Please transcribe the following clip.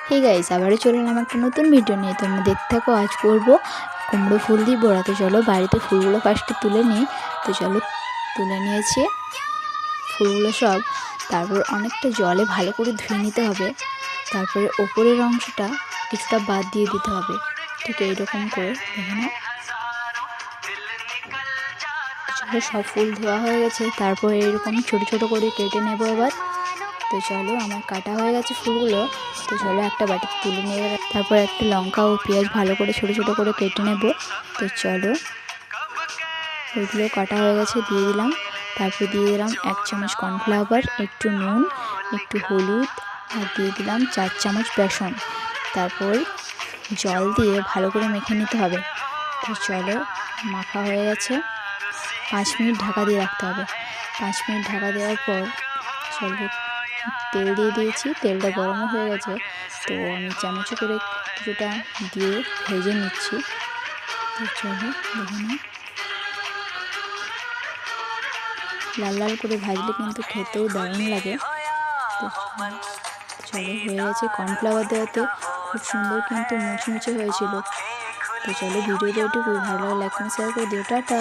Hey guys আবারও চলে এলাম একটা নতুন ভিডিও নিয়ে। তোমরা দেখতে থাকো। আজ করব কুমড়ো ফুল দিয়ে বড়া। তো চলো বাড়িতে ফুলগুলো ফার্স্টে তুলে নিই। তো চলো তুলে নিয়েছি ফুলগুলো সব। তারপর অনেকটা জলে ভালো করে ধুয়ে নিতে হবে। তারপরে ওপরের অংশটা কিছুটা বাদ দিয়ে দিতে হবে। ঠিক এইরকম করে দেখে নাও। চলো সব ফুল ধোয়া হয়ে গেছে। তারপর এরকম ছোট ছোট করে কেটে নেবো এবার। তো চলো আমার কাটা হয়ে গেছে ফুলগুলো। তো চলো একটা বাটিতে তুলে নিয়ে গেলে তারপর একটা লঙ্কা ও পেঁয়াজ ভালো করে ছোট ছোট করে কেটে নেব। তো চলো ওইগুলো কাটা হয়ে গেছে দিয়ে দিলাম। তারপর দিয়ে দিলাম 1 চামচ কর্নফ্লাওয়ার, একটু নুন, একটু হলুদ আর দিয়ে দিলাম 4 চামচ বেসন। তারপর জল দিয়ে ভালো করে মেখে নিতে হবে। তো চলো মাখা হয়ে গেছে। 5 মিনিট ঢাকা দিয়ে রাখতে হবে। 5 মিনিট ঢাকা দেওয়ার পর চলো তেল দিয়ে দিয়েছি। তেলটা গরমও হয়ে গেছে। তো আমি চামচে করে কিছুটা দিয়ে ভেজে নিচ্ছি। তো চলো দেখে নাও। লাল লাল করে ভাজলে কিন্তু খেতেও দারুণ লাগে। তো চলো হয়ে গেছে। কর্নফ্লাওয়ার দেওয়াতে খুব সুন্দর কিন্তু মুচমুচে হয়েছিল। তো চলো ভিডিওটা একটু ভালো লাগে লাইক কমেন্ট শেয়ার করে দিও। টাটা।